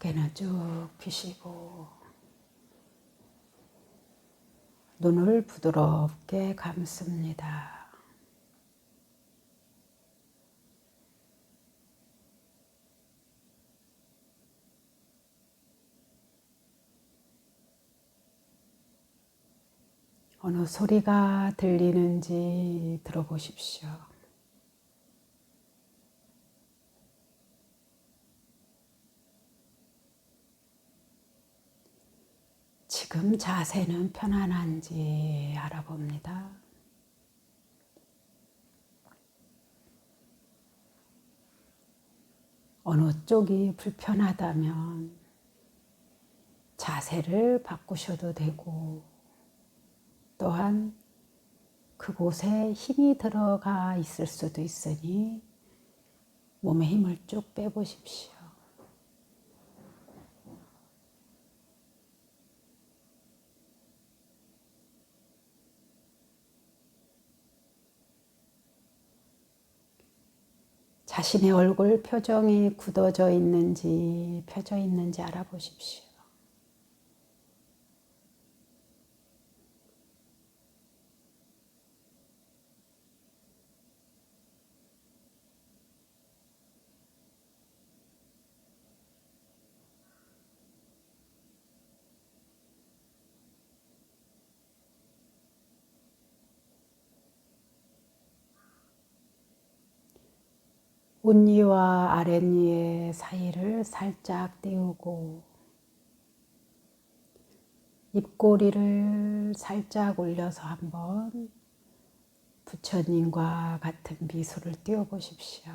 어깨는 쭉 펴시고 눈을 부드럽게 감습니다. 어느 소리가 들리는지 들어보십시오. 지금 자세는 편안한지 알아봅니다. 어느 쪽이 불편하다면 자세를 바꾸셔도 되고, 또한 그곳에 힘이 들어가 있을 수도 있으니 몸에 힘을 쭉 빼보십시오. 자신의 얼굴 표정이 굳어져 있는지 펴져 있는지 알아보십시오. 웃니와 아랫니의 사이를 살짝 띄우고 입꼬리를 살짝 올려서 한번 부처님과 같은 미소를 띄워보십시오.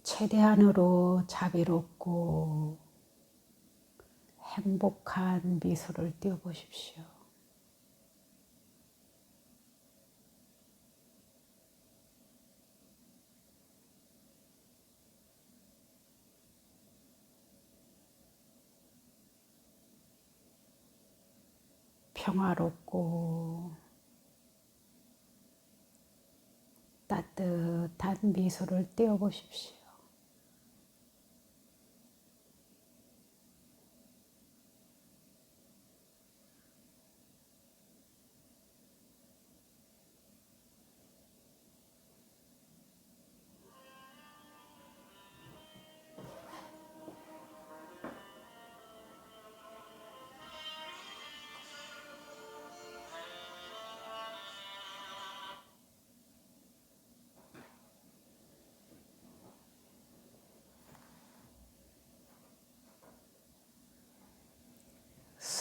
최대한으로 자비롭고 행복한 미소를 띄워보십시오. 평화롭고 따뜻한 미소를 띄워보십시오.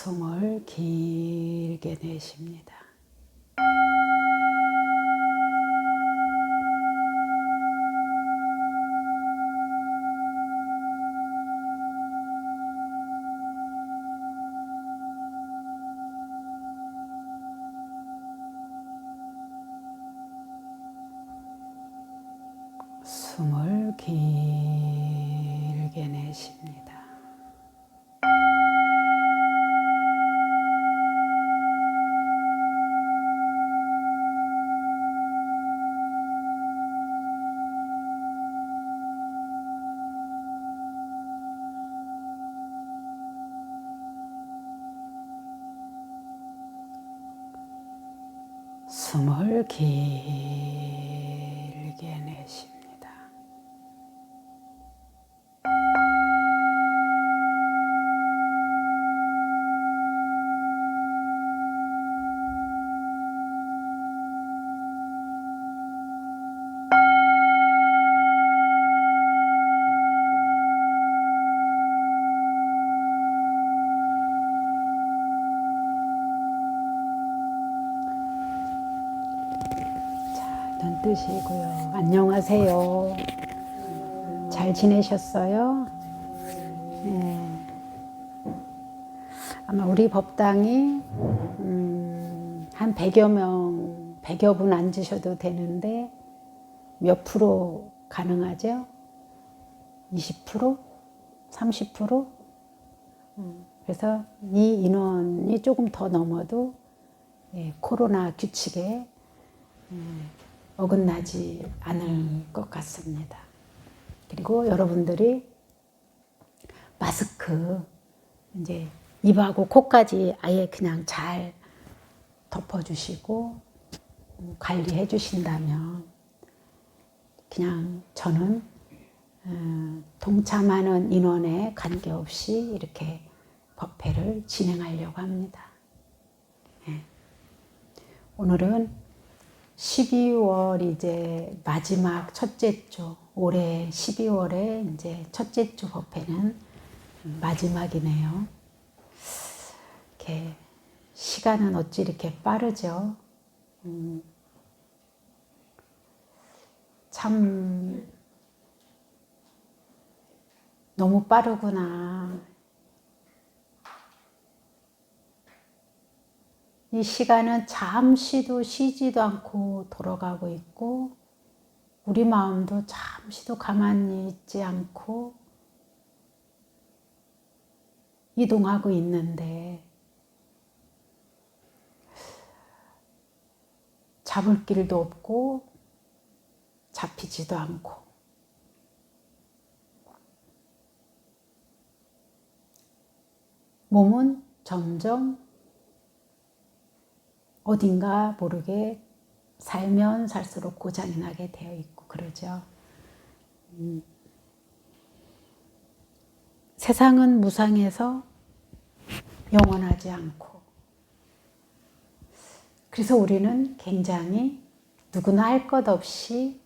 숨을 길게 내쉽니다. 숨을 길게 내쉽니다. 숨을 길게 내쉽니다. 눈 뜨시고요. 안녕하세요. 잘 지내셨어요? 네. 아마 우리 법당이 한 100여 명, 100여 분 앉으셔도 되는데 몇 프로 가능하죠? 20%? 30%? 그래서 이 인원이 조금 더 넘어도 코로나 규칙에 어긋나지 않을 것 같습니다. 그리고 여러분들이 마스크 이제 입하고 코까지 아예 그냥 잘 덮어주시고 관리해 주신다면 그냥 저는 동참하는 인원에 관계없이 이렇게 법회를 진행하려고 합니다. 오늘은 12월 이제 마지막 첫째 주, 올해 12월에 이제 첫째 주 법회는 마지막이네요. 이렇게 시간은 어찌 이렇게 빠르죠? 참 너무 빠르구나. 이 시간은 잠시도 쉬지도 않고 돌아가고 있고 우리 마음도 잠시도 가만히 있지 않고 이동하고 있는데 잡을 길도 없고 잡히지도 않고 몸은 점점 어딘가 모르게 살면 살수록 고장이 나게 되어 있고 그러죠. 세상은 무상해서 영원하지 않고 그래서 우리는 굉장히 누구나 할 것 없이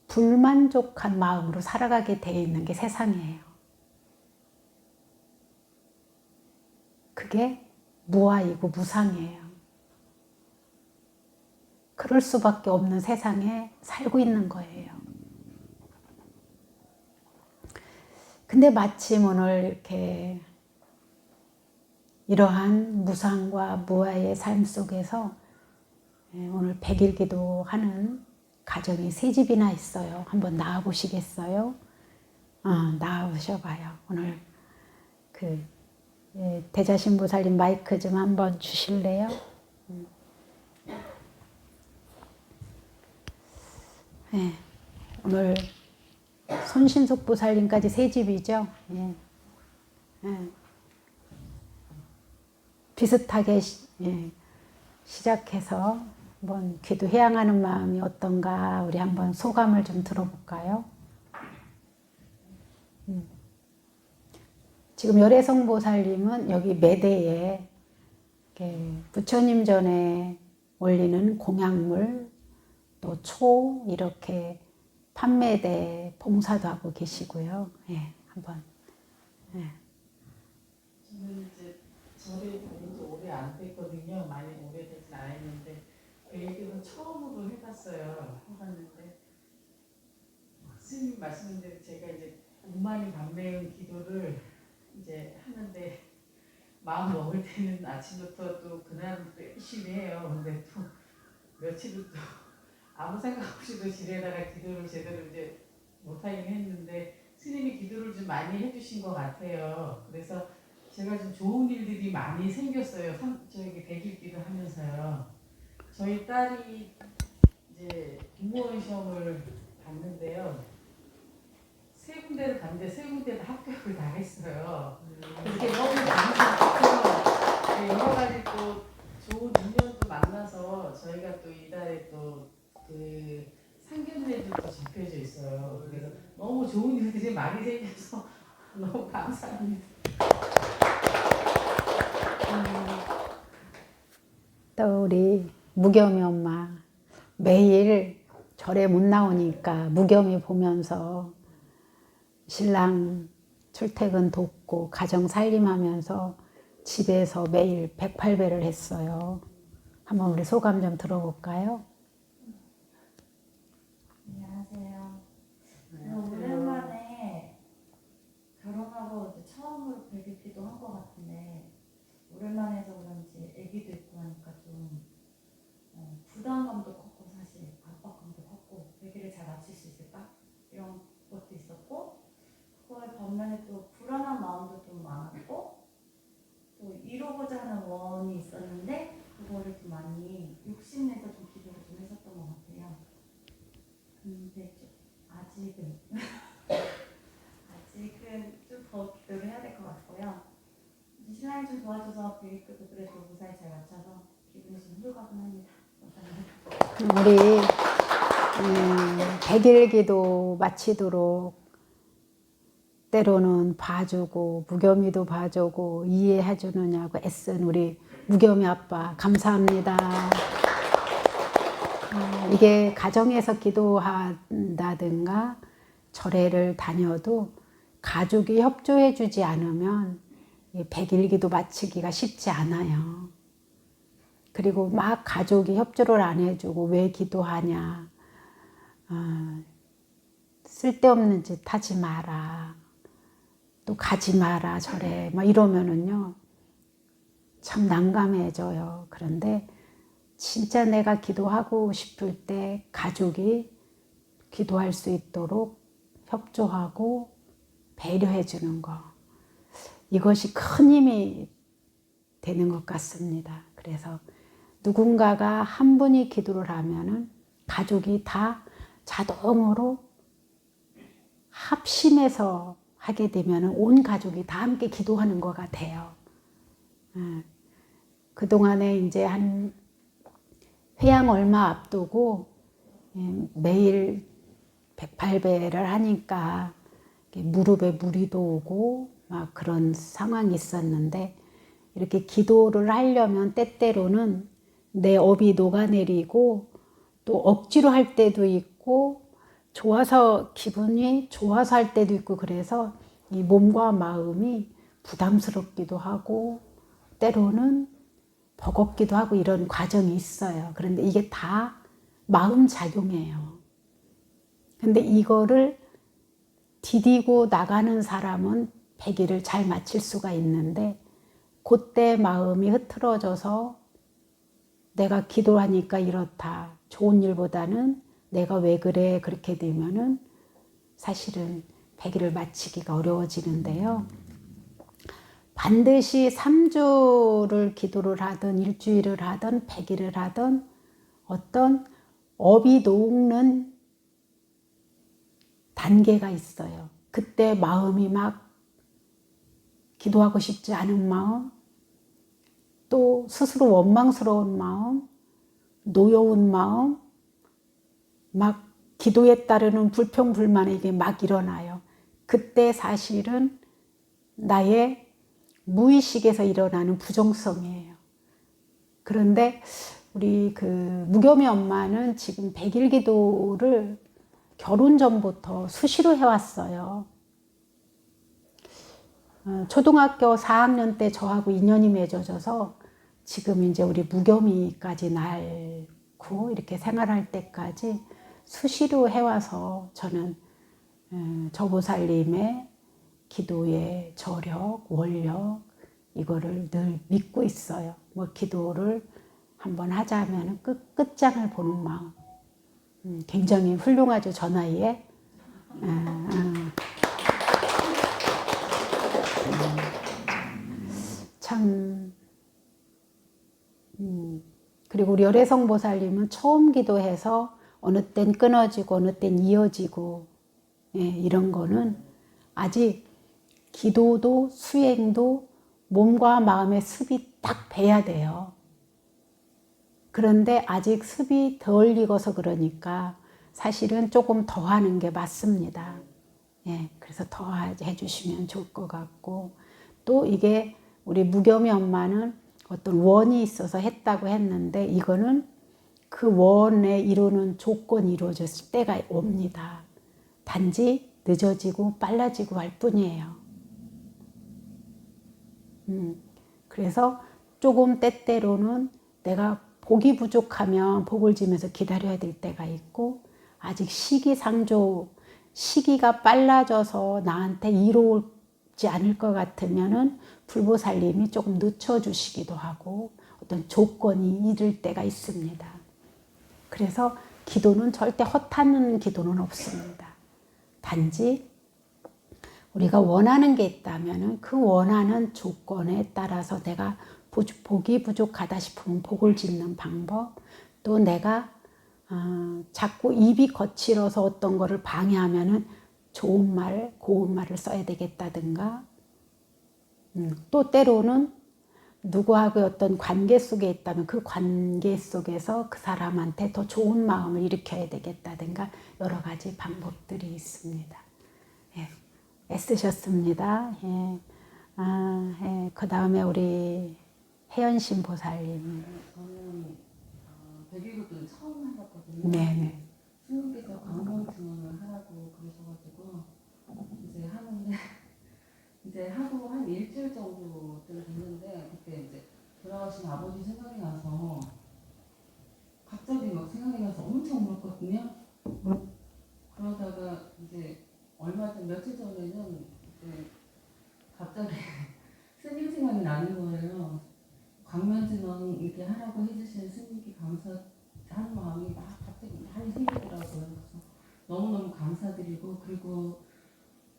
불만족한 마음으로 살아가게 되어 있는 게 세상이에요. 그게 무아이고 무상이에요. 그럴 수밖에 없는 세상에 살고 있는 거예요. 근데 마침 오늘 이렇게 이러한 무상과 무아의 삶 속에서 오늘 100일 기도하는 가정이 3집이나 있어요. 한번 나와 보시겠어요? 나와 보셔봐요. 오늘 그 대자신보살님 마이크 좀 한번 주실래요? 네, 오늘 손신속보살님까지 3집이죠. 예. 예. 비슷하게 시작해서 한번 기도 회양하는 마음이 어떤가 우리 한번 소감을 좀 들어볼까요? 지금 열애성보살님은 여기 매대에 부처님 전에 올리는 공약물 또 초 이렇게 판매대 봉사도 하고 계시고요. 예, 한번. 예. 저는 이제 절에 다닌 지 오래 안 됐거든요. 많이 오래되진 않았는데 베이글은 처음으로 해봤어요. 해봤는데 스님 말씀대로 제가 이제 운만이 감매운 기도를 이제 하는데 마음 먹을 때는 아침부터 또 그날부터 열심히 해요. 근데 또 며칠을 또 아무 생각 없이도 지내다가 기도를 제대로 이제 못하긴 했는데 스님이 기도를 좀 많이 해주신 것 같아요. 그래서 제가 좀 좋은 일들이 많이 생겼어요. 저기 100일 기도 하면서요. 저희 딸이 이제 공무원 시험을 봤는데요. 3군데를 갔는데 3군데 다 합격을 다 했어요. 그게 너무 감사해서 여러 가지 또 좋은 인연도 만나서 저희가 또 이달에 또 그 상견례도 잡혀져 있어요. 그래서 너무 좋은 일들이 많이 생겨서 너무 감사합니다. 또 우리 무겸이 엄마 매일 절에 못 나오니까 무겸이 보면서 신랑 출퇴근 돕고 가정 살림하면서 집에서 매일 108배를 했어요. 한번 우리 소감 좀 들어볼까요? 안녕하세요. 오랜만에 결혼하고 이제 처음으로 100일 기도한 것 같은데 오랜만에 해서 그런지 아기도 있고 하니까 좀 부담감도 컸고 사실 압박감도 컸고 100일을 잘 마칠 수 있을까? 이런 것도 있었고 그거에 반면에 또 불안한 마음도 좀 많았고 또 이루고자 하는 원이 있었는데 그거를 좀 많이 욕심내서 좀 기도를 좀 했었던 것 같아요. 근데 좀 아직은 좀 더 기도를 해야 될 것 같고요. 이제 신랑이 좀 도와줘서 비리크도 그래도 무사히 잘 맞춰서 기분이 좀 훌가분합니다. 우리 100일 기도 마치도록 때로는 봐주고 무겸이도 봐주고 이해해주느냐고 애쓴 우리 무겸이 아빠 감사합니다. 이게 가정에서 기도한다든가 절에를 다녀도 가족이 협조해 주지 않으면 100일 기도 마치기가 쉽지 않아요. 그리고 막 가족이 협조를 안 해주고 왜 기도하냐, 쓸데없는 짓 하지 마라, 또 가지 마라 절에 막 이러면은요 참 난감해져요. 그런데 진짜 내가 기도하고 싶을 때 가족이 기도할 수 있도록 협조하고 배려해 주는 거, 이것이 큰 힘이 되는 것 같습니다. 그래서 누군가가 한 분이 기도를 하면은 가족이 다 자동으로 합심해서 하게 되면은 온 가족이 다 함께 기도하는 것 같아요. 그동안에 이제 한 회양 얼마 앞두고 매일 108배를 하니까 무릎에 무리도 오고 막 그런 상황이 있었는데, 이렇게 기도를 하려면 때때로는 내 업이 녹아내리고 또 억지로 할 때도 있고 좋아서 기분이 좋아서 할 때도 있고, 그래서 이 몸과 마음이 부담스럽기도 하고 때로는 버겁기도 하고 이런 과정이 있어요. 그런데 이게 다 마음작용이에요. 근데 이거를 디디고 나가는 사람은 100일을 잘 마칠 수가 있는데, 그때 마음이 흐트러져서 내가 기도하니까 이렇다, 좋은 일보다는 내가 왜 그래, 그렇게 되면은 사실은 100일을 마치기가 어려워지는데요. 반드시 3주를 기도를 하든 일주일을 하든 100일을 하든 어떤 업이 녹는 단계가 있어요. 그때 마음이 막 기도하고 싶지 않은 마음, 또 스스로 원망스러운 마음, 노여운 마음, 막 기도에 따르는 불평불만이 이게 막 일어나요. 그때 사실은 나의 무의식에서 일어나는 부정성이에요. 그런데 우리 그 무겸이 엄마는 지금 100일 기도를 결혼 전부터 수시로 해왔어요. 초등학교 4학년 때 저하고 인연이 맺어져서 지금 이제 우리 무겸이까지 낳고 이렇게 생활할 때까지 수시로 해와서 저는 저보살님의 기도의 저력, 원력 이거를 늘 믿고 있어요. 뭐 기도를 한번 하자면 끝장을 보는 마음. 굉장히 훌륭하죠, 저 나이에. 참. 그리고 우리 열애성 보살님은 처음 기도해서 어느 땐 끊어지고 어느 땐 이어지고, 이런 거는 아직 기도도 수행도 몸과 마음의 습이 딱 배야 돼요. 그런데 아직 습이 덜 익어서 그러니까 사실은 조금 더 하는 게 맞습니다. 그래서 더 해주시면 좋을 것 같고, 또 이게 우리 무겸이 엄마는 어떤 원이 있어서 했다고 했는데, 이거는 그 원에 이루는 조건이 이루어졌을 때가 옵니다. 단지 늦어지고 빨라지고 할 뿐이에요. 그래서 조금 때때로는 내가 복이 부족하면 복을 지면서 기다려야 될 때가 있고, 아직 시기상조, 시기가 빨라져서 나한테 이로울지 않을 것 같으면은 불보살님이 조금 늦춰주시기도 하고 어떤 조건이 이를 때가 있습니다. 그래서 기도는 절대 허탄 기도는 없습니다. 단지 우리가 원하는 게 있다면 그 원하는 조건에 따라서 내가 복이 부족하다 싶으면 복을 짓는 방법, 또 내가 자꾸 입이 거칠어서 어떤 거를 방해하면은 좋은 말, 고운 말을 써야 되겠다든가, 또 때로는 누구하고 어떤 관계 속에 있다면 그 관계 속에서 그 사람한테 더 좋은 마음을 일으켜야 되겠다든가 여러 가지 방법들이 있습니다. 예, 애쓰셨습니다. 예. 예. 그 다음에 우리 혜연신 보살님. 저는 백일구도 처음 해봤거든요. 네네. 스님께서 광명 증언을 하라고 그러셔가지고 이제 하는데 이제 하고 한 일주일 정도 됐는데 그때 이제 돌아가신 아버지 생각이 나서 갑자기 막 생각이 나서 엄청 울었거든요. 그러다가 이제 얼마 전 며칠 전에는 이제 갑자기 스님 생각이 나는 거예요. 광면증언 이렇게 하라고 해주신 스님께 감사하는 마음이 막 갑자기 많이 생기더라고요. 그래서 너무너무 감사드리고, 그리고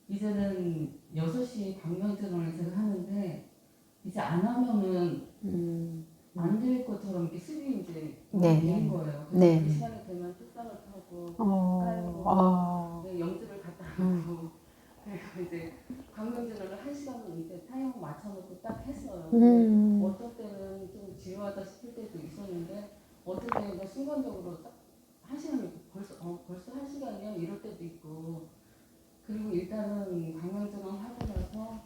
이제는 6시에 광면증언을 제가 하는데 이제 안 하면은 안 될 것처럼 이렇게 습이 이제 네. 되는 거예요. 그래서 네. 그 시간이 되면 뚝방을 타고 영주를 갔다 오고 그리고 이제 광명증언을 1시간 이제 타이머 맞춰놓고 딱 했어요. 근데 어떤 때는 좀 지루하다 싶을 때도 있었는데 어떤 때는 순간적으로 딱 1시간이 벌써 1시간이야 이럴 때도 있고, 그리고 일단은 광명증언 하고 나서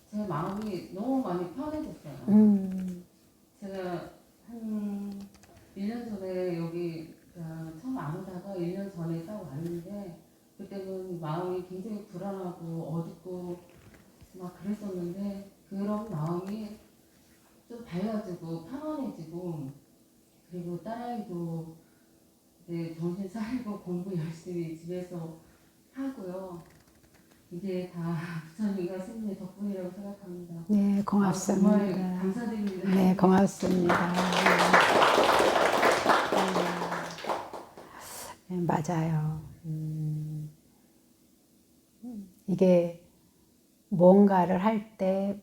제 마음이 너무 많이 편해졌어요. 제가 한 1년 전에 여기 처음 안 오다가 1년 전에 딱 왔는데 그때는 마음이 굉장히 불안하고 어둡고 막 그랬었는데 그런 마음이 좀 밝아지고 편안해지고, 그리고 딸아이도 이제 정신 차리고 공부 열심히 집에서 하고요. 이게 다 부처님과 스님의 덕분이라고 생각합니다. 네, 고맙습니다. 정말 감사드립니다. 네, 고맙습니다. 네, 맞아요. 이게 뭔가를 할 때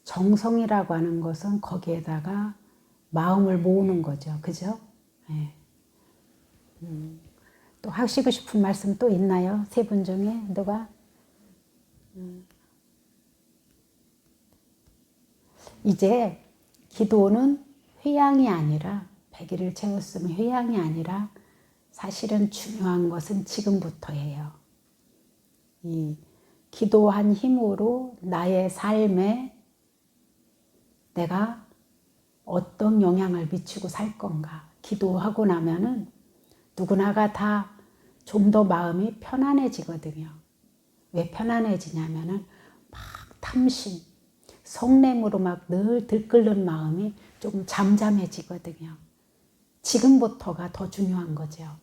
정성이라고 하는 것은 거기에다가 마음을 모으는 거죠. 그죠? 네. 또 하시고 싶은 말씀 또 있나요? 세 분 중에 누가? 이제 기도는 회양이 아니라 100일을 채웠으면 회양이 아니라 사실은 중요한 것은 지금부터예요. 이 기도한 힘으로 나의 삶에 내가 어떤 영향을 미치고 살 건가. 기도하고 나면은 누구나가 다 좀 더 마음이 편안해지거든요. 왜 편안해지냐면은 막 탐심, 성냄으로 막 늘 들끓는 마음이 조금 잠잠해지거든요. 지금부터가 더 중요한 거죠.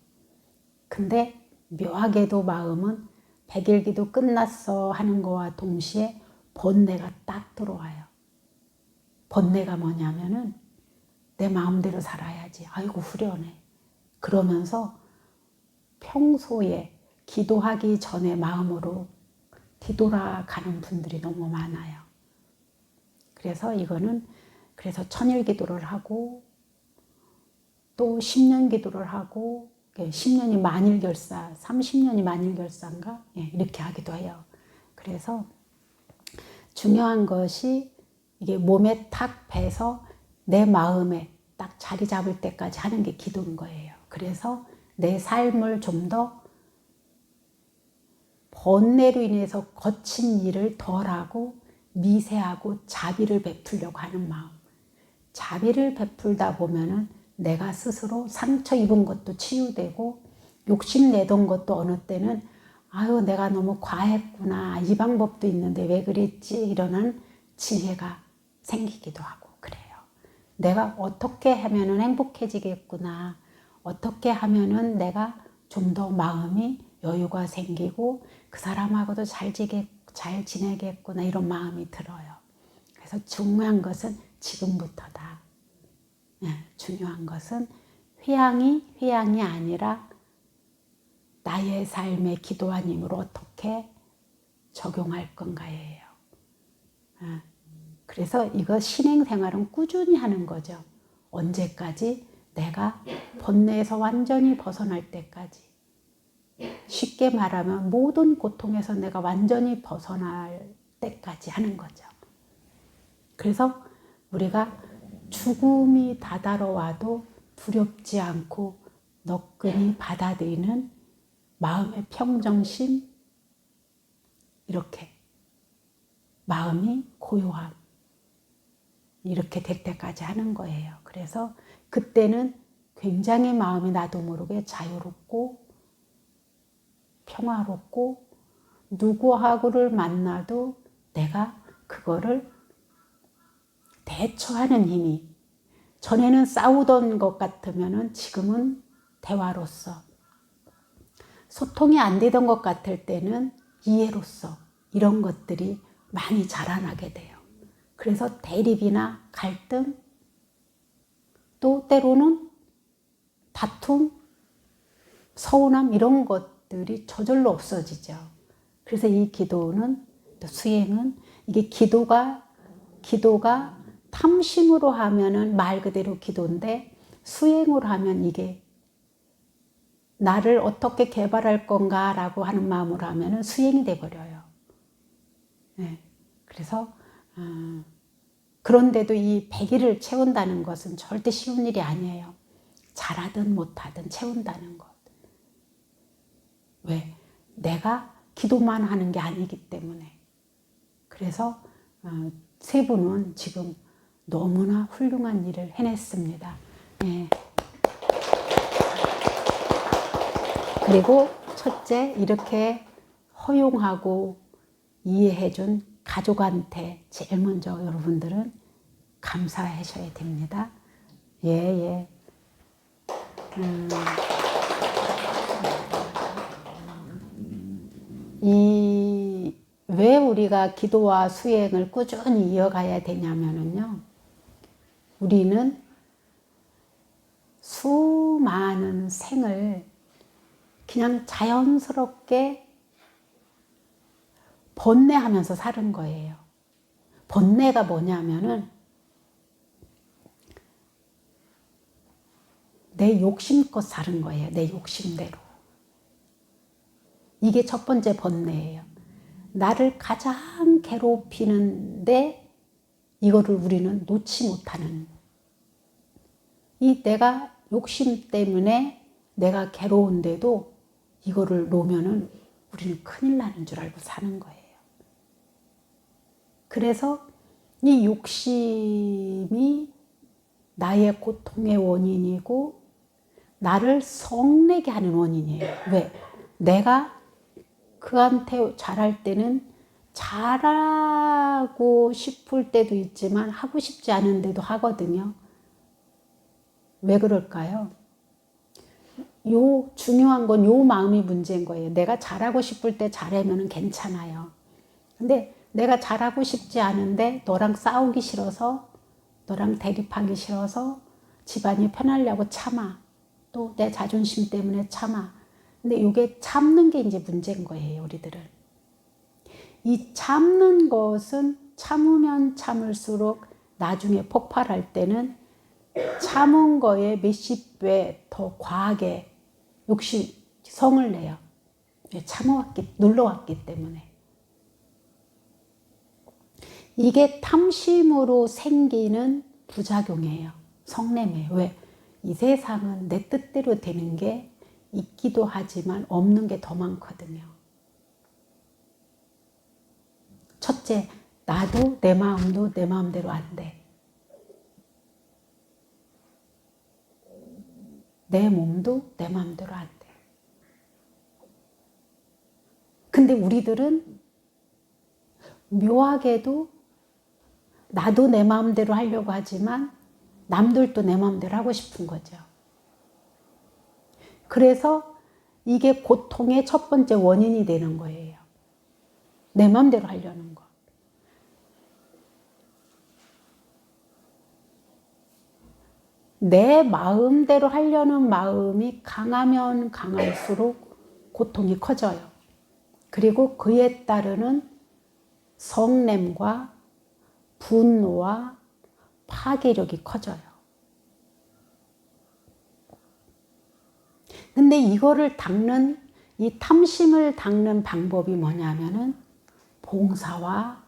근데 묘하게도 마음은 100일 기도 끝났어 하는 거와 동시에 번뇌가 딱 들어와요. 번뇌가 뭐냐면은 내 마음대로 살아야지. 아이고 후련해. 그러면서 평소에 기도하기 전에 마음으로 뒤돌아가는 분들이 너무 많아요. 그래서 이거는 그래서 천일 기도를 하고 또 10년 기도를 하고 10년이 만일결사, 30년이 만일결사인가? 예, 이렇게 하기도 해요. 그래서 중요한 것이 이게 몸에 탁 배서 내 마음에 딱 자리 잡을 때까지 하는 게 기도인 거예요. 그래서 내 삶을 좀 더 번뇌로 인해서 거친 일을 덜하고 미세하고 자비를 베풀려고 하는 마음. 자비를 베풀다 보면은 내가 스스로 상처 입은 것도 치유되고 욕심내던 것도 어느 때는 아유 내가 너무 과했구나. 이 방법도 있는데 왜 그랬지? 이러는 지혜가 생기기도 하고 그래요. 내가 어떻게 하면은 행복해지겠구나. 어떻게 하면은 내가 좀 더 마음이 여유가 생기고 그 사람하고도 잘 지내겠구나 이런 마음이 들어요. 그래서 중요한 것은 지금부터다. 네, 중요한 것은 회양이 아니라 나의 삶에 기도한 힘을 어떻게 적용할 건가예요. 그래서 이거 신행생활은 꾸준히 하는 거죠. 언제까지? 내가 번뇌에서 완전히 벗어날 때까지. 쉽게 말하면 모든 고통에서 내가 완전히 벗어날 때까지 하는 거죠. 그래서 우리가 죽음이 다다라와도 두렵지 않고 너끈히 받아들이는 마음의 평정심, 이렇게 마음이 고요함, 이렇게 될 때까지 하는 거예요. 그래서 그때는 굉장히 마음이 나도 모르게 자유롭고 평화롭고 누구하고를 만나도 내가 그거를 대처하는 힘이, 전에는 싸우던 것 같으면은 지금은 대화로서, 소통이 안 되던 것 같을 때는 이해로서 이런 것들이 많이 자라나게 돼요. 그래서 대립이나 갈등, 또 때로는 다툼, 서운함 이런 것들이 저절로 없어지죠. 그래서 이 기도는, 또 수행은, 이게 기도가 탐심으로 하면은 말 그대로 기도인데, 수행으로 하면 이게 나를 어떻게 개발할 건가라고 하는 마음으로 하면은 수행이 돼버려요. 네. 그래서 그런데도 이 100일을 채운다는 것은 절대 쉬운 일이 아니에요. 잘하든 못하든 채운다는 것. 왜? 내가 기도만 하는 게 아니기 때문에. 그래서 세 분은 지금 너무나 훌륭한 일을 해냈습니다. 예. 그리고 첫째, 이렇게 허용하고 이해해준 가족한테 제일 먼저 여러분들은 감사하셔야 됩니다. 예. 왜 우리가 기도와 수행을 꾸준히 이어가야 되냐면요. 우리는 수많은 생을 그냥 자연스럽게 번뇌하면서 사는 거예요. 번뇌가 뭐냐면은 내 욕심껏 사는 거예요. 내 욕심대로. 이게 첫 번째 번뇌예요. 나를 가장 괴롭히는데 이거를 우리는 놓지 못하는, 이 내가 욕심 때문에 내가 괴로운데도 이거를 놓으면은 우리는 큰일 나는 줄 알고 사는 거예요. 그래서 이 욕심이 나의 고통의 원인이고 나를 성내게 하는 원인이에요. 왜? 내가 그한테 잘할 때는 잘하고 싶을 때도 있지만 하고 싶지 않은데도 하거든요. 왜 그럴까요? 중요한 건 요 마음이 문제인 거예요. 내가 잘하고 싶을 때 잘하면 괜찮아요. 근데 내가 잘하고 싶지 않은데 너랑 싸우기 싫어서, 너랑 대립하기 싫어서 집안이 편하려고 참아. 또 내 자존심 때문에 참아. 근데 이게 참는 게 이제 문제인 거예요, 우리들은. 이 참는 것은 참으면 참을수록 나중에 폭발할 때는 참은 거에 몇십 배 더 과하게 성을 내요. 눌러왔기 때문에. 이게 탐심으로 생기는 부작용이에요. 성냄이에요. 왜? 이 세상은 내 뜻대로 되는 게 있기도 하지만 없는 게 더 많거든요. 첫째, 나도 내 마음도 내 마음대로 안 돼. 내 몸도 내 마음대로 안 돼. 근데 우리들은 묘하게도 나도 내 마음대로 하려고 하지만 남들도 내 마음대로 하고 싶은 거죠. 그래서 이게 고통의 첫 번째 원인이 되는 거예요. 내 마음대로 하려는 거. 내 마음대로 하려는 마음이 강하면 강할수록 고통이 커져요. 그리고 그에 따르는 성냄과 분노와 파괴력이 커져요. 근데 이거를 닦는, 이 탐심을 닦는 방법이 뭐냐면은 봉사와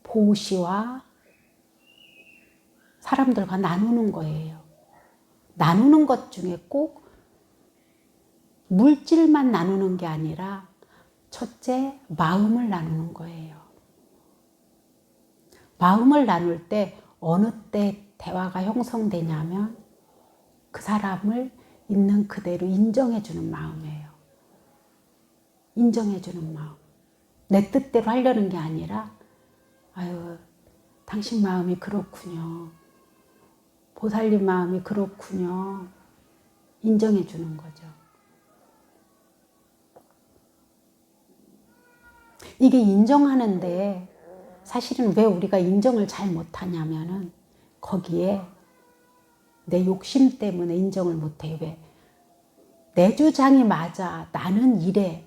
보시와 사람들과 나누는 거예요. 나누는 것 중에 꼭 물질만 나누는 게 아니라 첫째, 마음을 나누는 거예요. 마음을 나눌 때 어느 때 대화가 형성되냐면 그 사람을 있는 그대로 인정해주는 마음이에요. 인정해주는 마음. 내 뜻대로 하려는 게 아니라 아유, 당신 마음이 그렇군요. 보살님 마음이 그렇군요. 인정해주는 거죠. 이게 인정하는데 사실은 왜 우리가 인정을 잘 못하냐면은 거기에 내 욕심 때문에 인정을 못해요. 왜? 내 주장이 맞아. 나는 이래.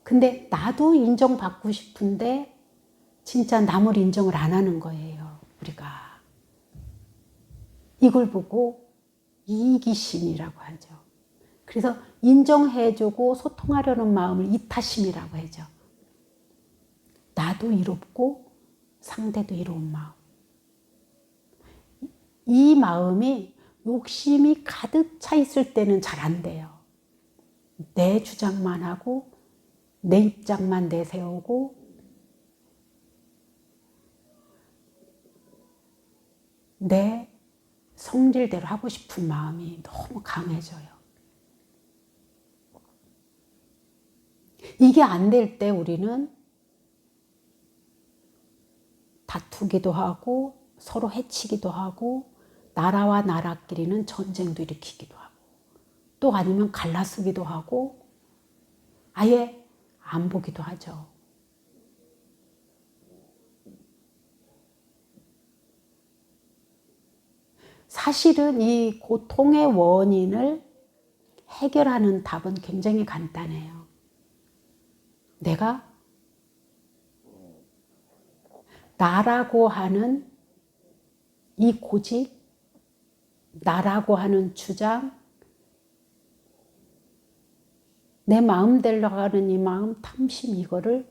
근데 나도 인정받고 싶은데 진짜 남을 인정을 안 하는 거예요. 우리가. 이걸 보고 이기심이라고 하죠. 그래서 인정해주고 소통하려는 마음을 이타심이라고 하죠. 나도 이롭고 상대도 이로운 마음. 이 마음이 욕심이 가득 차 있을 때는 잘 안 돼요. 내 주장만 하고 내 입장만 내세우고 내 성질대로 하고 싶은 마음이 너무 강해져요. 이게 안 될 때 우리는 다투기도 하고 서로 해치기도 하고 나라와 나라끼리는 전쟁도 일으키기도 하고 또 아니면 갈라쓰기도 하고 아예 안 보기도 하죠. 사실은 이 고통의 원인을 해결하는 답은 굉장히 간단해요. 내가 나라고 하는 이 고집, 나라고 하는 주장, 내 마음대로 가는 이 마음, 탐심 이거를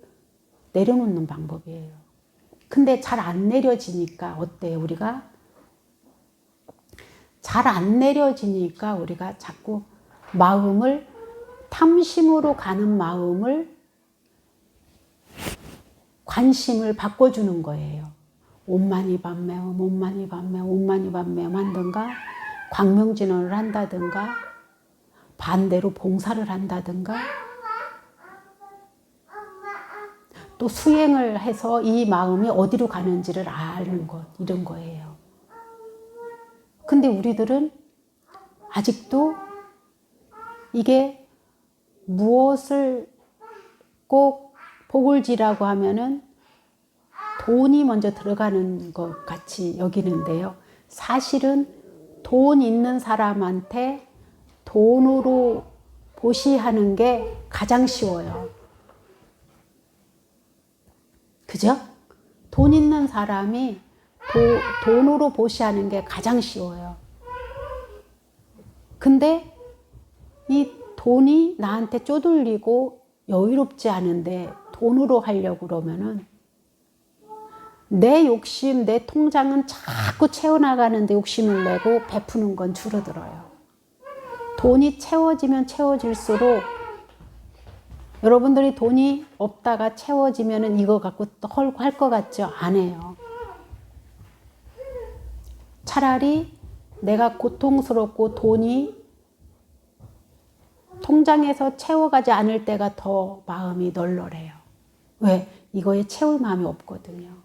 내려놓는 방법이에요. 근데 잘 안 내려지니까 어때요? 우리가 잘 안 내려지니까 우리가 자꾸 마음을 탐심으로 가는 마음을 관심을 바꿔주는 거예요. 옷만이 밤매움, 옷만이 밤매움, 옷만이 밤매움 한든가 광명진언을 한다든가 반대로 봉사를 한다든가 또 수행을 해서 이 마음이 어디로 가는지를 아는 것 이런 거예요. 근데 우리들은 아직도 이게 무엇을 꼭 복을지라고 하면은 돈이 먼저 들어가는 것 같이 여기는데요. 사실은 돈 있는 사람한테 돈으로 보시하는 게 가장 쉬워요. 그죠? 돈 있는 사람이 돈으로 보시하는 게 가장 쉬워요. 근데 이 돈이 나한테 쪼들리고 여유롭지 않은데 돈으로 하려고 그러면은 내 욕심, 내 통장은 자꾸 채워나가는데 욕심을 내고 베푸는 건 줄어들어요. 돈이 채워지면 채워질수록 여러분들이 돈이 없다가 채워지면은 이거 갖고 또 헐고 할 것 같죠? 안 해요. 차라리 내가 고통스럽고 돈이 통장에서 채워가지 않을 때가 더 마음이 널널해요. 왜? 이거에 채울 마음이 없거든요.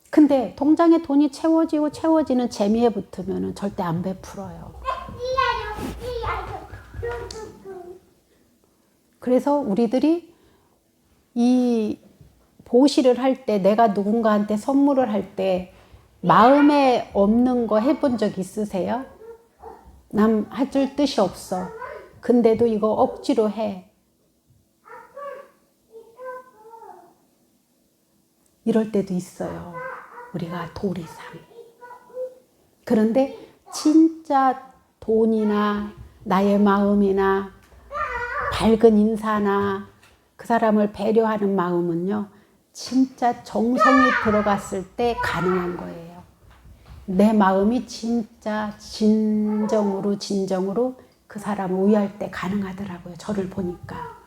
근데 통장에 돈이 채워지고 채워지는 재미에 붙으면 절대 안 베풀어요. 그래서 우리들이 이 보시를 할 때 내가 누군가한테 선물을 할 때 마음에 없는 거 해본 적 있으세요? 남 해줄 뜻이 없어. 근데도 이거 억지로 해. 이럴 때도 있어요. 우리가 도리상. 그런데 진짜 돈이나 나의 마음이나 밝은 인사나 그 사람을 배려하는 마음은요, 진짜 정성이 들어갔을 때 가능한 거예요. 내 마음이 진짜 진정으로 그 사람을 위할 때 가능하더라고요. 저를 보니까.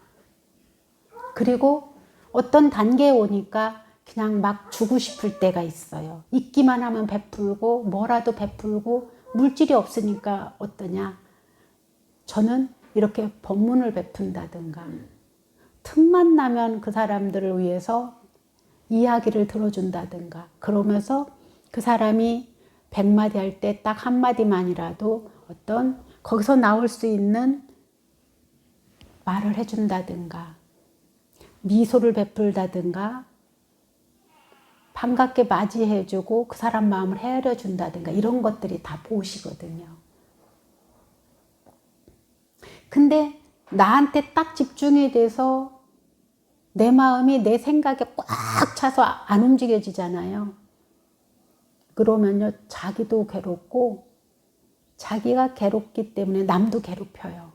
그리고 어떤 단계에 오니까 그냥 막 주고 싶을 때가 있어요. 있기만 하면 베풀고 뭐라도 베풀고 물질이 없으니까 어떠냐. 저는 이렇게 법문을 베푼다든가 틈만 나면 그 사람들을 위해서 이야기를 들어준다든가 그러면서 그 사람이 100마디 할 때 딱 한마디만이라도 어떤 거기서 나올 수 있는 말을 해준다든가 미소를 베풀다든가 반갑게 맞이해주고 그 사람 마음을 헤아려준다든가 이런 것들이 다 보시거든요. 근데 나한테 딱 집중이 돼서 내 마음이 내 생각에 꽉 차서 안 움직여지잖아요. 그러면요, 자기도 괴롭고 자기가 괴롭기 때문에 남도 괴롭혀요.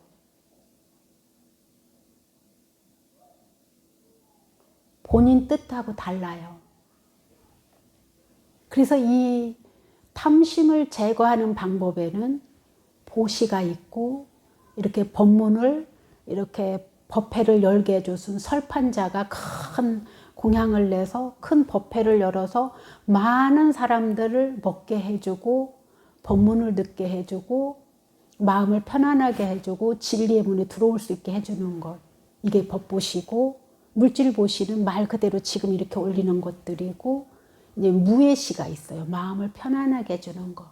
본인 뜻하고 달라요. 그래서 이 탐심을 제거하는 방법에는 보시가 있고 이렇게 법문을 이렇게 법회를 열게 해주신 설판자가 큰 공양을 내서 큰 법회를 열어서 많은 사람들을 먹게 해주고 법문을 듣게 해주고 마음을 편안하게 해주고 진리의 문에 들어올 수 있게 해주는 것. 이게 법보시고 물질보시는 말 그대로 지금 이렇게 올리는 것들이고 이제 무예시가 있어요. 마음을 편안하게 해주는 것.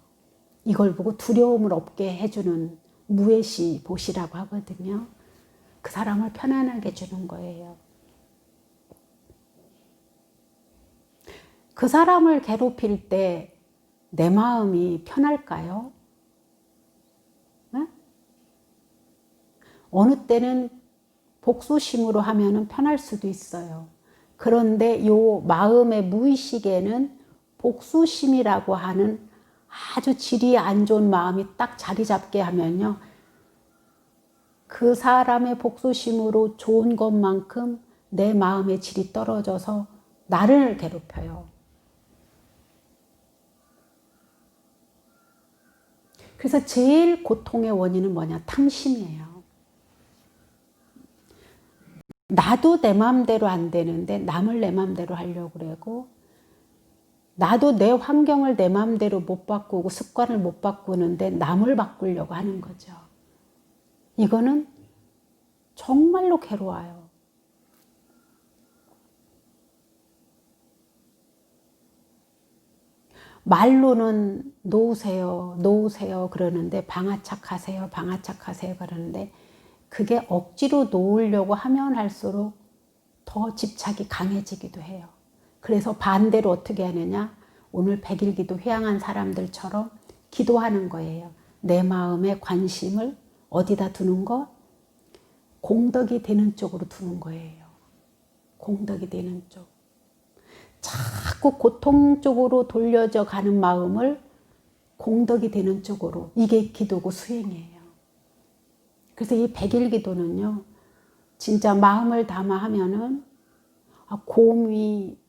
이걸 보고 두려움을 없게 해주는 무예시 보시라고 하거든요. 그 사람을 편안하게 해주는 거예요. 그 사람을 괴롭힐 때 내 마음이 편할까요? 네? 어느 때는 복수심으로 하면은 편할 수도 있어요. 그런데 요 마음의 무의식에는 복수심이라고 하는 아주 질이 안 좋은 마음이 딱 자리 잡게 하면요. 그 사람의 복수심으로 좋은 것만큼 내 마음의 질이 떨어져서 나를 괴롭혀요. 그래서 제일 고통의 원인은 뭐냐? 탐심이에요. 나도 내 마음대로 안 되는데 남을 내 마음대로 하려고 그러고 나도 내 환경을 내 마음대로 못 바꾸고 습관을 못 바꾸는데 남을 바꾸려고 하는 거죠. 이거는 정말로 괴로워요. 말로는 놓으세요, 놓으세요 그러는데 방아착하세요, 방아착하세요 그러는데 그게 억지로 놓으려고 하면 할수록 더 집착이 강해지기도 해요. 그래서 반대로 어떻게 하느냐? 오늘 백일기도 회양한 사람들처럼 기도하는 거예요. 내 마음의 관심을 어디다 두는 것? 공덕이 되는 쪽으로 두는 거예요. 공덕이 되는 쪽. 자꾸 고통 쪽으로 돌려져 가는 마음을 공덕이 되는 쪽으로. 이게 기도고 수행이에요. 그래서 이 백일기도는요. 진짜 마음을 담아 하면은 곰이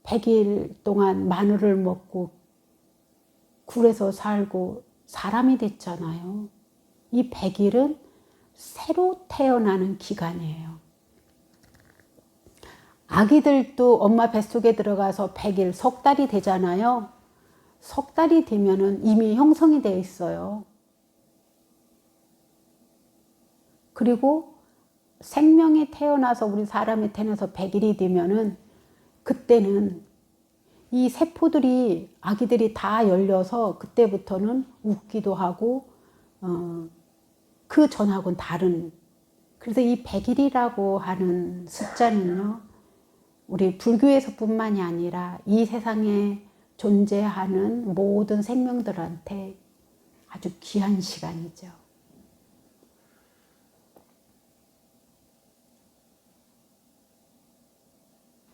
100일 동안 마늘을 먹고 굴에서 살고 사람이 됐잖아요. 이 100일은 새로 태어나는 기간이에요. 아기들도 엄마 뱃속에 들어가서 100일, 석 달이 되잖아요. 석 달이 되면은 이미 형성이 되어 있어요. 그리고 생명이 태어나서 우리 사람이 태어나서 100일이 되면은 그때는 이 세포들이 아기들이 다 열려서 그때부터는 웃기도 하고 그 전하고는 다른. 그래서 이 100일이라고 하는 숫자는요. 우리 불교에서뿐만이 아니라 이 세상에 존재하는 모든 생명들한테 아주 귀한 시간이죠.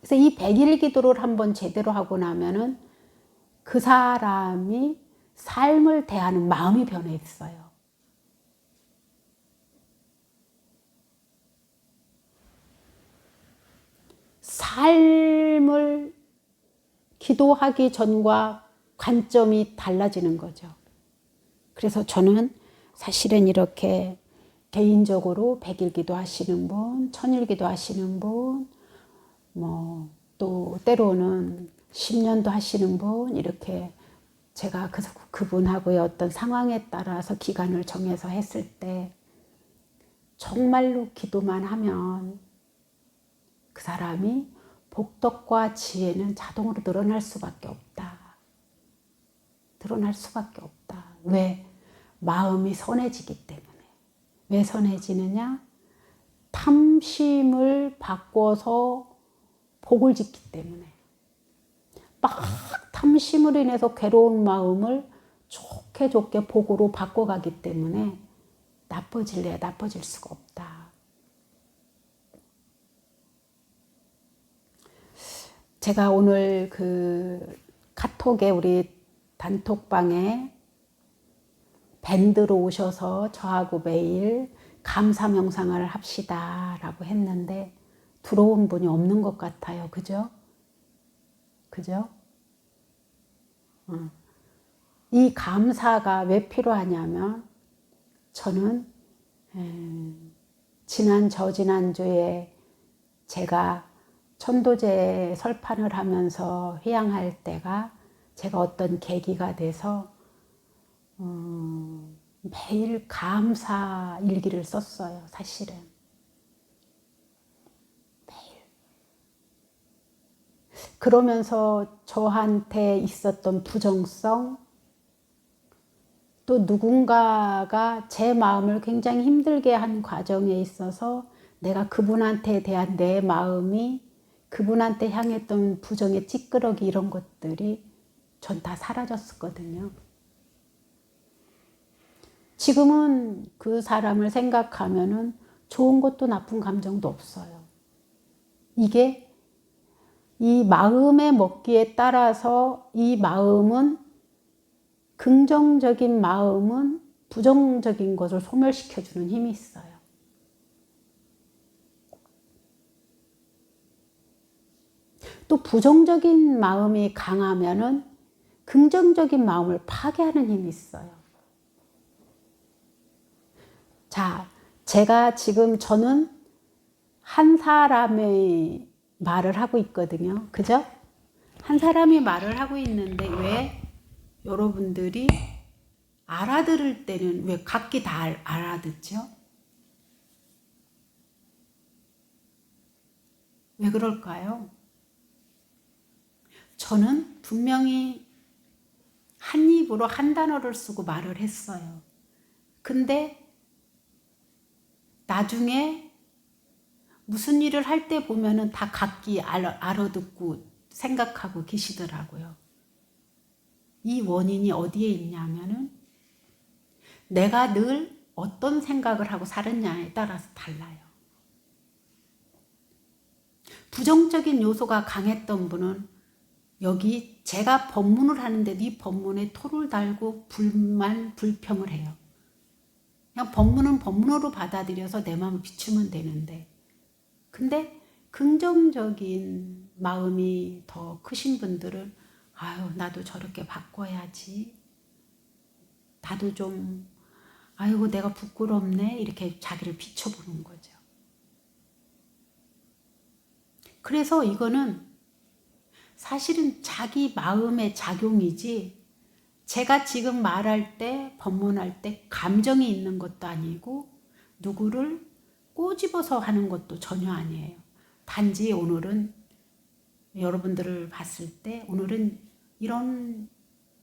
그래서 이 100일 기도를 한번 제대로 하고 나면은 그 사람이 삶을 대하는 마음이 변했어요. 삶을 기도하기 전과 관점이 달라지는 거죠. 그래서 저는 사실은 이렇게 개인적으로 100일 기도하시는 분, 1000일 기도하시는 분, 또 때로는 10년도 하시는 분, 이렇게 제가 그분하고의 어떤 상황에 따라서 기간을 정해서 했을 때 정말로 기도만 하면 그 사람이 복덕과 지혜는 자동으로 늘어날 수밖에 없다. 드러날 수밖에 없다. 왜? 마음이 선해지기 때문에. 왜 선해지느냐? 탐심을 바꿔서 복을 짓기 때문에. 막 탐심으로 인해서 괴로운 마음을 좋게 좋게 복으로 바꿔가기 때문에 나빠질래야 나빠질 수가 없다. 제가 오늘 그 카톡에 우리 단톡방에 밴드로 오셔서 저하고 매일 감사 명상을 합시다 라고 했는데 들어온 분이 없는 것 같아요. 그죠? 그죠? 이 감사가 왜 필요하냐면 저는 저지난주에 제가 천도제 설판을 하면서 회양할 때가 제가 어떤 계기가 돼서 매일 감사 일기를 썼어요. 사실은. 매일. 그러면서 저한테 있었던 부정성, 또 누군가가 제 마음을 굉장히 힘들게 한 과정에 있어서 내가 그분한테 대한 내 마음이 그분한테 향했던 부정의 찌끄러기 이런 것들이 전 다 사라졌었거든요. 지금은 그 사람을 생각하면은 좋은 것도 나쁜 감정도 없어요. 이게 이 마음의 먹기에 따라서 이 마음은 긍정적인 마음은 부정적인 것을 소멸시켜주는 힘이 있어요. 또 부정적인 마음이 강하면은 긍정적인 마음을 파괴하는 힘이 있어요. 자, 제가 지금 저는 한 사람의 말을 하고 있거든요. 그죠? 한 사람이 말을 하고 있는데 왜 여러분들이 알아들을 때는 왜 각기 다 알아듣죠? 왜 그럴까요? 저는 분명히 한 입으로 한 단어를 쓰고 말을 했어요. 근데 나중에 무슨 일을 할 때 보면은 다 각기 알아듣고 생각하고 계시더라고요. 이 원인이 어디에 있냐면은 내가 늘 어떤 생각을 하고 살았냐에 따라서 달라요. 부정적인 요소가 강했던 분은 여기 제가 법문을 하는데 이 법문에 토를 달고 불만, 불평을 해요. 그냥 법문은 법문으로 받아들여서 내 마음을 비추면 되는데 근데 긍정적인 마음이 더 크신 분들은 아유 나도 저렇게 바꿔야지. 나도 좀 아이고 내가 부끄럽네 이렇게 자기를 비춰보는 거죠. 그래서 이거는 사실은 자기 마음의 작용이지 제가 지금 말할 때 법문할 때 감정이 있는 것도 아니고 누구를 꼬집어서 하는 것도 전혀 아니에요. 단지 오늘은 여러분들을 봤을 때 오늘은 이런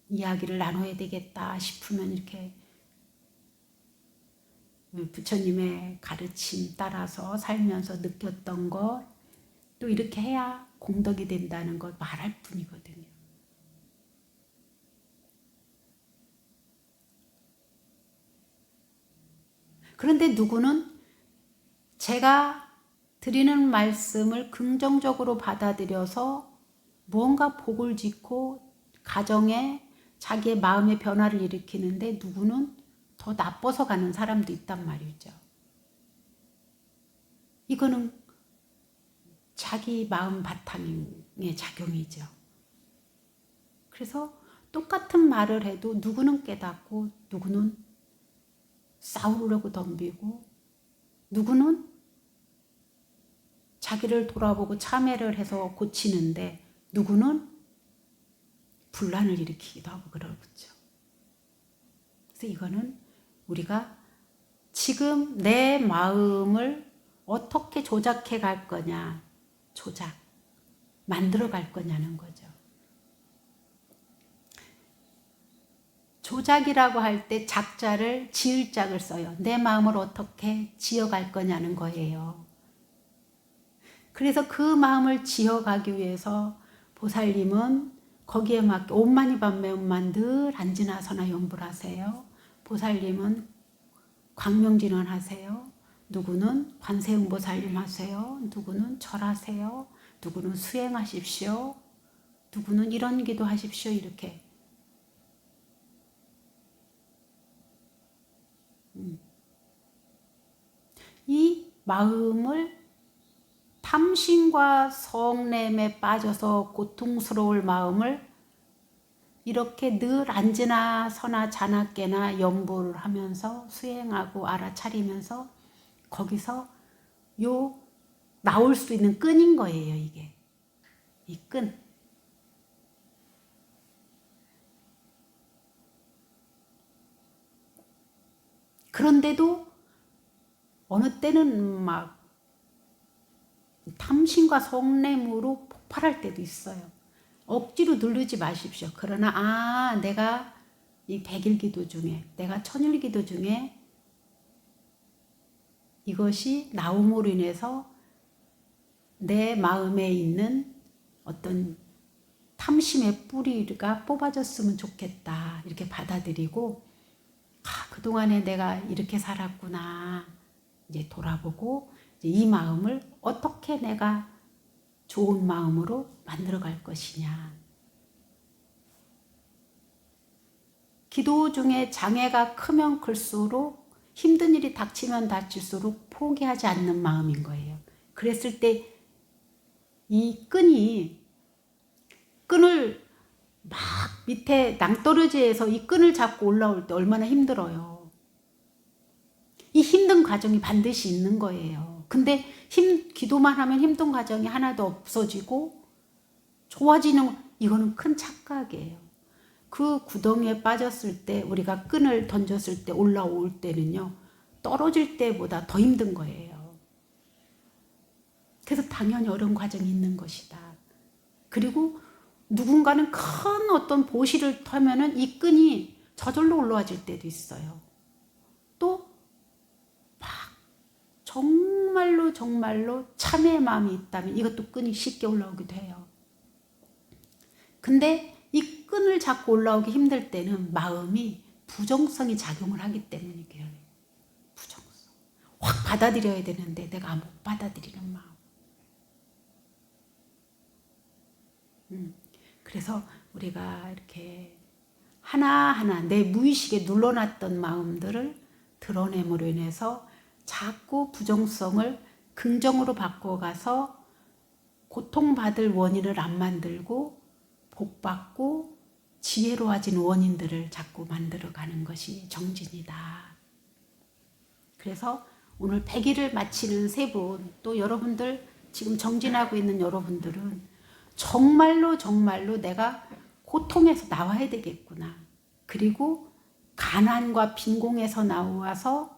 이야기를 나눠야 되겠다 싶으면 이렇게 부처님의 가르침 따라서 살면서 느꼈던 것 또 이렇게 해야 공덕이 된다는 걸 말할 뿐이거든요. 그런데 누구는 제가 드리는 말씀을 긍정적으로 받아들여서 무언가 복을 짓고 가정에 자기의 마음의 변화를 일으키는데 누구는 더 나빠서 가는 사람도 있단 말이죠. 이거는 자기 마음 바탕의 작용이죠. 그래서 똑같은 말을 해도 누구는 깨닫고 누구는 싸우려고 덤비고 누구는 자기를 돌아보고 참회를 해서 고치는데 누구는 분란을 일으키기도 하고 그러죠. 그래서 이거는 우리가 지금 내 마음을 어떻게 조작해 갈 거냐, 만들어 갈 거냐는 거죠. 조작이라고 할 때 작자를 지을 짝을 써요. 내 마음을 어떻게 지어갈 거냐는 거예요. 그래서 그 마음을 지어가기 위해서 보살님은 거기에 맞게 옴마니 밤매옴만 늘 앉으나 서나 염불 하세요. 보살님은 광명진원 하세요. 누구는 관세음보살님 하세요. 누구는 절하세요. 누구는 수행하십시오. 누구는 이런 기도 하십시오. 이렇게 이 마음을 탐심과 성냄에 빠져서 고통스러울 마음을 이렇게 늘 앉으나 서나 자나 깨나 염불을 하면서 수행하고 알아차리면서 거기서 나올 수 있는 끈인 거예요. 이게 이 끈. 그런데도 어느 때는 막 탐심과 성냄으로 폭발할 때도 있어요. 억지로 누르지 마십시오. 그러나 내가 이 100일 기도 중에 내가 1000일 기도 중에 이것이 나옴으로 인해서 내 마음에 있는 어떤 탐심의 뿌리가 뽑아졌으면 좋겠다. 이렇게 받아들이고 그동안에 내가 이렇게 살았구나. 이제 돌아보고 이 마음을 어떻게 내가 좋은 마음으로 만들어 갈 것이냐. 기도 중에 장애가 크면 클수록 힘든 일이 닥치면 닥칠수록 포기하지 않는 마음인 거예요. 그랬을 때 이 끈을 막 밑에 낭떠러지에서 이 끈을 잡고 올라올 때 얼마나 힘들어요. 이 힘든 과정이 반드시 있는 거예요. 근데 기도만 하면 힘든 과정이 하나도 없어지고 좋아지는, 이거는 큰 착각이에요. 그 구덩이에 빠졌을 때 우리가 끈을 던졌을 때 올라올 때는요, 떨어질 때보다 더 힘든 거예요. 그래서 당연히 어려운 과정이 있는 것이다. 그리고 누군가는 큰 어떤 보시를 타면은 이 끈이 저절로 올라와질 때도 있어요. 또 막 정말로 참회의 마음이 있다면 이것도 끈이 쉽게 올라오기도 해요. 근데 이 끈을 잡고 올라오기 힘들 때는 마음이 부정성이 작용을 하기 때문에 그래요. 부정성. 확 받아들여야 되는데 내가 못 받아들이는 마음. 그래서 우리가 이렇게 하나하나 내 무의식에 눌러놨던 마음들을 드러냄으로 인해서 자꾸 부정성을 긍정으로 바꿔가서 고통받을 원인을 안 만들고 복받고 지혜로워진 원인들을 자꾸 만들어가는 것이 정진이다. 그래서 오늘 100일을 마치는 세 분, 또 여러분들 지금 정진하고 있는 여러분들은 정말로 내가 고통에서 나와야 되겠구나. 그리고 가난과 빈공에서 나와서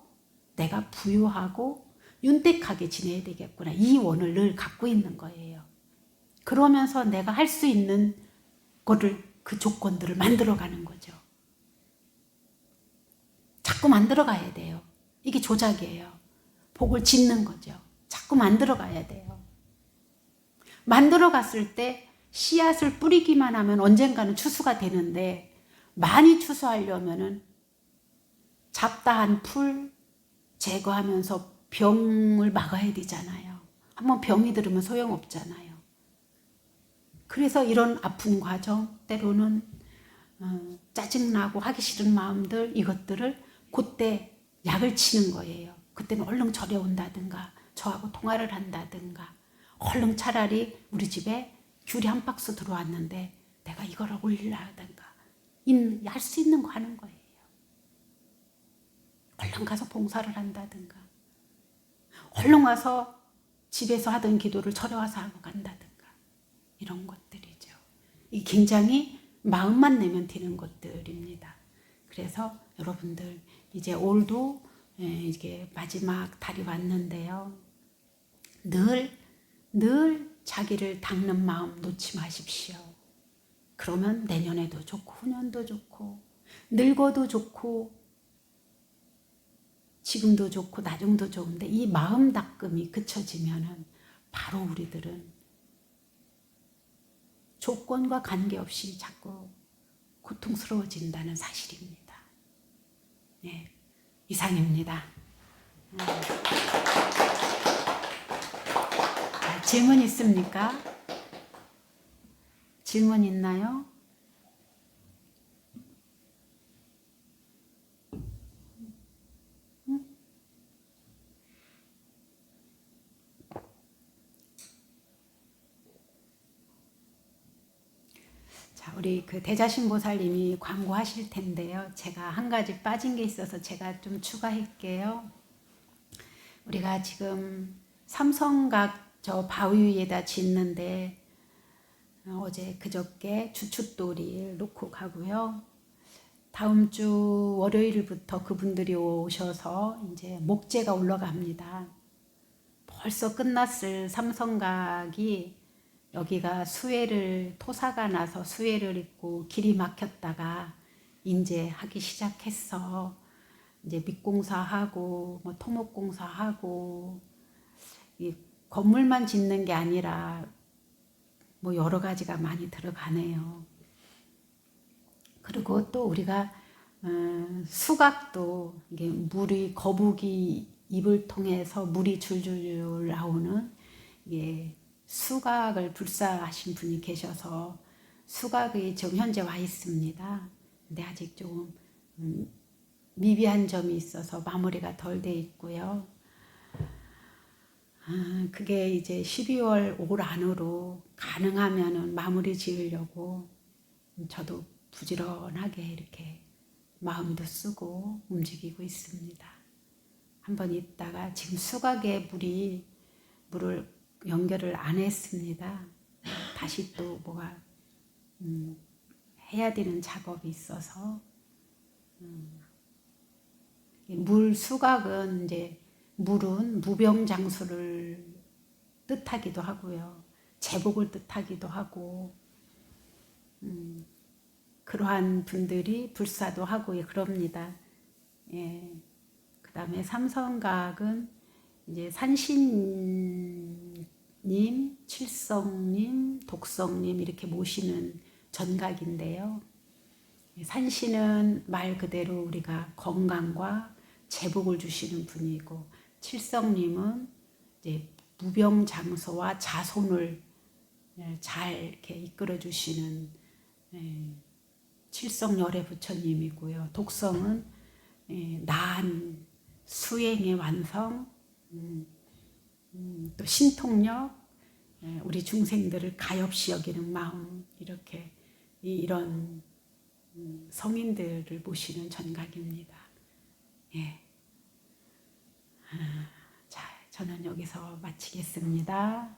내가 부유하고 윤택하게 지내야 되겠구나. 이 원을 늘 갖고 있는 거예요. 그러면서 내가 할 수 있는 거를, 그 조건들을 만들어가는 거죠. 자꾸 만들어가야 돼요. 이게 조작이에요. 복을 짓는 거죠. 자꾸 만들어가야 돼요. 만들어 갔을 때 씨앗을 뿌리기만 하면 언젠가는 추수가 되는데, 많이 추수하려면은 잡다한 풀, 제거하면서 병을 막아야 되잖아요. 한번 병이 들으면 소용없잖아요. 그래서 이런 아픈 과정, 때로는 짜증나고 하기 싫은 마음들, 이것들을 그때 약을 치는 거예요. 그때는 얼른 절에 온다든가 저하고 통화를 한다든가 얼른 차라리 우리 집에 귤이 한 박스 들어왔는데 내가 이거를 올리려든가 할 수 있는 거 하는 거예요. 얼른 가서 봉사를 한다든가 얼른 와서 집에서 하던 기도를 절에 와서 하고 간다든가 이런 것들이죠. 이 굉장히 마음만 내면 되는 것들입니다. 그래서 여러분들 이제 올도 이게 마지막 달이 왔는데요. 늘 자기를 닦는 마음 놓지 마십시오. 그러면 내년에도 좋고 후년도 좋고 늙어도 좋고 지금도 좋고 나중도 좋은데 이 마음 닦음이 그쳐지면은 바로 우리들은 조건과 관계없이 자꾸 고통스러워진다는 사실입니다. 네, 이상입니다. 질문 있습니까? 질문 있나요? 자, 우리 그 대자신보살님이 광고하실 텐데요. 제가 한 가지 빠진 게 있어서 제가 좀 추가할게요. 우리가 지금 삼성각 저 바위 위에다 짓는데 어제 그저께 주춧돌이 놓고 가고요. 다음 주 월요일부터 그분들이 오셔서 이제 목재가 올라갑니다. 벌써 끝났을 삼성각이 여기가 토사가 나서 수해를 입고 길이 막혔다가 이제 하기 시작했어. 이제 밑공사하고 뭐 토목공사하고 이 건물만 짓는 게 아니라 뭐 여러 가지가 많이 들어가네요. 그리고 또 우리가 수각도 이게 물이 거북이 입을 통해서 물이 줄줄 나오는 이게 수각을 불사하신 분이 계셔서 수각이 지금 현재 와 있습니다. 근데 아직 조금 미비한 점이 있어서 마무리가 덜 돼 있고요. 그게 이제 12월 올 안으로 가능하면은 마무리 지으려고 저도 부지런하게 이렇게 마음도 쓰고 움직이고 있습니다. 한번 있다가 지금 수각에 물을 연결을 안 했습니다. 다시 또 뭐가 해야 되는 작업이 있어서 물 수각은 이제 물은 무병장수를 뜻하기도 하고요. 제복을 뜻하기도 하고 그러한 분들이 불사도 하고 그럽니다. 예. 그 다음에 삼성각은 이제 산신님, 칠성님, 독성님 이렇게 모시는 전각인데요. 산신은 말 그대로 우리가 건강과 제복을 주시는 분이고, 칠성님은 이제 무병장수와 자손을 잘 이렇게 이끌어 주시는 칠성열애 부처님이고요. 독성은 나한 수행의 완성, 또 신통력, 우리 중생들을 가엾이 여기는 마음, 이렇게 이런 성인들을 모시는 전각입니다. 예. 자, 저는 여기서 마치겠습니다.